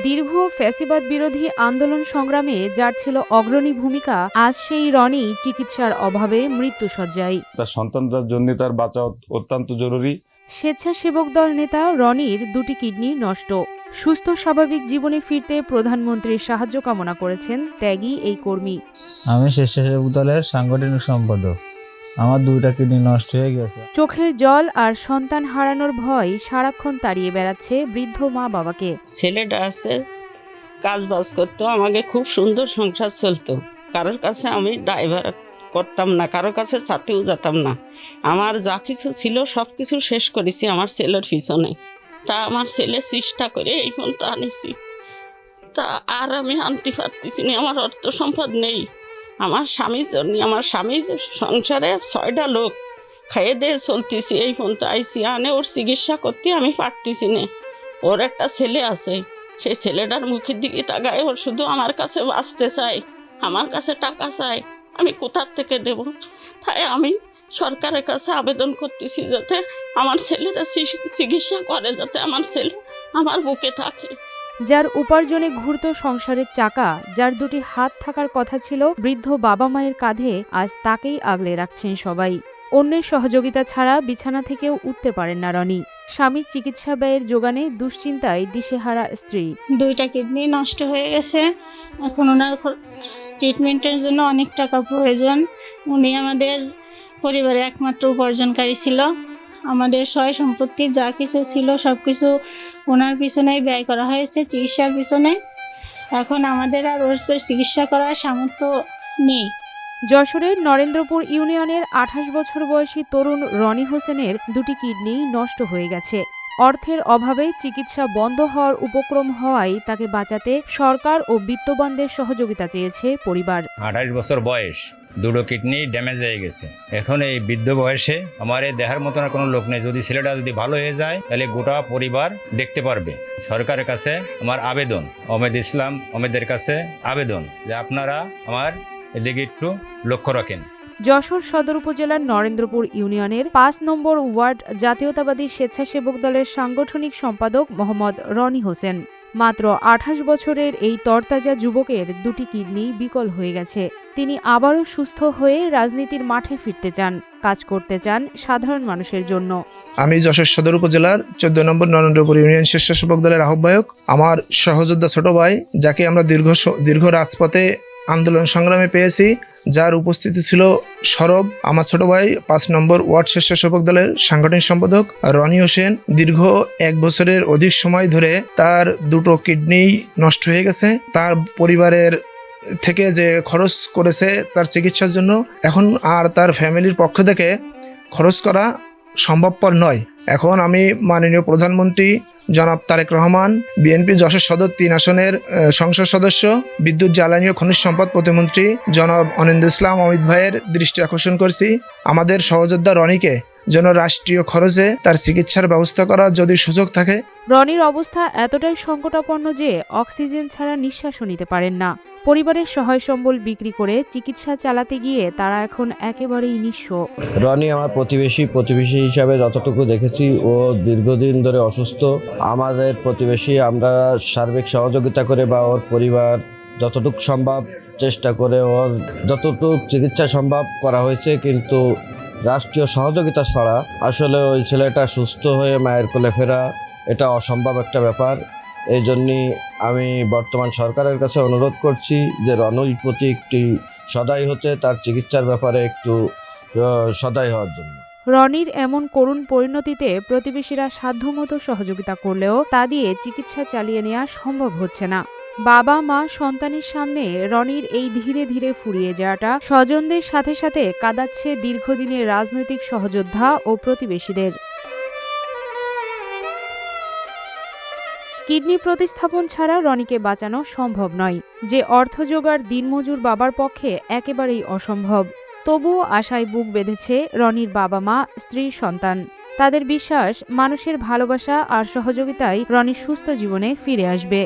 দীর্ঘ ফ্যাসিবাদ বিরোধী আন্দোলন সংগ্রামে যার ছিল অগ্রণী ভূমিকা, আজ সেই রনি চিকিৎসার অভাবে মৃত্যুশয্যায়। তার সন্তানদের জন্য তার বাঁচা অত্যন্ত জরুরি। স্বেচ্ছাসেবক দল নেতা রনির দুটি কিডনি নষ্ট। সুস্থ স্বাভাবিক জীবনে ফিরতে প্রধানমন্ত্রীর সাহায্য কামনা করেছেন ত্যাগী এই কর্মী। আমি স্বেচ্ছাসেবক দলের সাংগঠনিক সম্পাদক। আমার দুইটা কিডনি নষ্ট হয়ে গেছে। চোখের জল আর সন্তান হারানোর ভয় সারাক্ষণ তাড়িয়ে বেড়াচ্ছে বৃদ্ধ মা বাবাকে। ছেলেটা আছে, কাজ বাজ করতো, আমাকে খুব সুন্দর সংসার চলতো। কারোর কাছে আমি ড্রাইভার করতাম না, কারোর কাছে ছাতিও যেতাম না। আমার যা কিছু ছিল সব কিছু শেষ করেছি আমার ছেলের পিছনে। তা আমার ছেলে চেষ্টা করে এই ফোনটা আনিছি, তা আর আমি আনতে পারতেছি না। আমার অর্থ সম্পদ নেই। আমার স্বামীর জন্য, আমার স্বামীর সংসারে 6টা লোক খাইয়ে দিয়ে চলতেছি। এই ফোনটা আইসি আনে ওর চিকিৎসা করতে আমি পারতেছি না। ওর একটা ছেলে আছে, সেই ছেলেটার মুখের দিকে তাকায় ওর শুধু আমার কাছে বাঁচতে চায়, আমার কাছে টাকা চায়। আমি কোথার থেকে দেব? তাই আমি সরকারের কাছে আবেদন করতেছি যাতে আমার ছেলেরা চিকিৎসা করে, যাতে আমার ছেলে আমার বুকে থাকে। যার উপার্জনে ঘুরত সংসারের চাকা, যার দুটি হাত থাকার কথা ছিল বৃদ্ধ বাবা মায়ের কাঁধে, আজ তাকেই আগলে রাখছেন সবাই। অন্যের সহযোগিতা ছাড়া বিছানা থেকেও উঠতে পারেন না রনি। স্বামীর চিকিৎসা ব্যয়ের যোগানে দুশ্চিন্তায় দিশেহারা স্ত্রী। দুইটা কিডনি নষ্ট হয়ে গেছে, এখন ওনার ট্রিটমেন্টের জন্য অনেক টাকা প্রয়োজন। উনি আমাদের পরিবারের একমাত্র উপার্জনকারী ছিল। আমাদের সয় সম্পত্তি যা কিছু ছিল সব কিছু ওনার পিছনেই ব্যয় করা হয়েছে, চিকিৎসার পিছনে। এখন আমাদের আর ওর চিকিৎসা করার সামর্থ্য নেই। যশোরের নরেন্দ্রপুর ইউনিয়নের 28 বছর বয়সী তরুণ রনি হোসেনের দুটি কিডনি নষ্ট হয়ে গেছে। অর্থের অভাবে চিকিৎসা বন্ধ হওয়ার উপক্রম হওয়ায় তাকে বাঁচাতে সরকার ও বিত্তবানদের সহযোগিতা চেয়েছে পরিবার। 28 বছর বয়স, দুটো কিডনি ড্যামেজ হয়ে গেছে। এখন এই বৃদ্ধ বয়সে আমার এই দেখার মতন কোনো লোক নেই। যদি ছেলেটা যদি ভালো হয়ে যায় তাহলে গোটা পরিবার দেখতে পারবে। সরকারের কাছে আমার আবেদন, অমেদের কাছে আবেদন যে আপনারা আমার এদিকে একটু লক্ষ্য রাখেন। যশোর সদর উপজেলার নরেন্দ্রপুর ইউনিয়নের 5 নম্বর ওয়ার্ড জাতীয়তাবাদী স্বেচ্ছাসেবক দলের সাংগঠনিক সম্পাদক মোহাম্মদ রনি হোসেন। মাত্র 28 বছরের এই তরতাজা যুবকের দুটি কিডনি বিকল হয়ে গেছে। তিনি আবারও সুস্থ হয়ে রাজনীতির মাঠে ফিরতে চান, কাজ করতে চান সাধারণ মানুষের জন্য। আমি যশোর সদর উপজেলার 14 নম্বর নরেন্দ্রপুর ইউনিয়ন স্বেচ্ছাসেবক দলের আহ্বায়ক। আমার সহযোদ্ধা ছোট ভাই, যাকে আমরা দীর্ঘ রাজপথে আন্দোলন সংগ্রামে পেয়েছি, যার উপস্থিতি ছিল সরব, আমার ছোট ভাই 5 নম্বর ওয়ার্ড স্বেচ্ছাসেবক দলের সাংগঠনিক সম্পাদক রনি হোসেন। দীর্ঘ 1 বছরের অধিক সময় ধরে তার দুটো কিডনি নষ্ট হয়ে গেছে। তার পরিবারের থেকে যে খরচ করেছে তার চিকিৎসার জন্য, এখন আর তার ফ্যামিলির পক্ষ থেকে খরচ করা সম্ভবপর নয়। এখন আমি মাননীয় প্রধানমন্ত্রী জনাব তারেক রহমান, বিএনপি যশোর সদর 3 আসনের সংসদ সদস্য, বিদ্যুৎ জ্বালানি ও খনিজ সম্পদ প্রতিমন্ত্রী জনাব অনিন্দ ইসলাম অমিত ভাইয়ের দৃষ্টি আকর্ষণ করছি, আমাদের সহযোদ্ধা রনিকে যেন রাষ্ট্রীয় খরচে তার চিকিৎসার ব্যবস্থা করার যদি সুযোগ থাকে। রনির অবস্থা এতটাই সংকটাপন্ন যে অক্সিজেন ছাড়া নিঃশ্বাসও নিতে পারেন না। পরিবারের সহায় সম্বল বিক্রি করে চিকিৎসা চালাতে গিয়ে তারা এখন একেবারেই নিঃস্ব। রনি আমার প্রতিবেশী হিসাবে যতটুকু দেখেছি, ও দীর্ঘদিন ধরে অসুস্থ। আমাদের প্রতিবেশী, আমরা সার্বিক সহযোগিতা করে বা ওর পরিবার যতটুকু সম্ভব চেষ্টা করে ওর যতটুকু চিকিৎসা সম্ভব করা হয়েছে, কিন্তু রাষ্ট্রীয় সহযোগিতা ছাড়া আসলে ওই ছেলেটা সুস্থ হয়ে মায়ের কোলে ফেরা এটা অসম্ভব একটা ব্যাপার। এই জন্যই আমি বর্তমান সরকারের কাছে অনুরোধ করছি যে রনির প্রতি একটি সদয় হতে, তার চিকিৎসার ব্যাপারে একটু সদয় হওয়ার জন্য। রনির এমন করুণ পরিণতিতে প্রতিবেশীরা সাধ্যমতো সহযোগিতা করলেও তা দিয়ে চিকিৎসা চালিয়ে নেওয়া সম্ভব হচ্ছে না। বাবা মা সন্তানের সামনে রনির এই ধীরে ধীরে ফুরিয়ে যাওয়াটা স্বজনদের সাথে সাথে কাঁদাচ্ছে দীর্ঘদিনের রাজনৈতিক সহযোদ্ধা ও প্রতিবেশীদের। কিডনি প্রতিস্থাপন ছাড়া রনিকে বাঁচানো সম্ভব নয়, যে অর্থ জোগাড় দিনমজুর বাবার পক্ষে একেবারেই অসম্ভব। তবুও আশায় বুক বেঁধেছে রনির বাবা মা, স্ত্রী, সন্তান। তাদের বিশ্বাস মানুষের ভালোবাসা আর সহযোগিতায় রনি সুস্থ জীবনে ফিরে আসবে।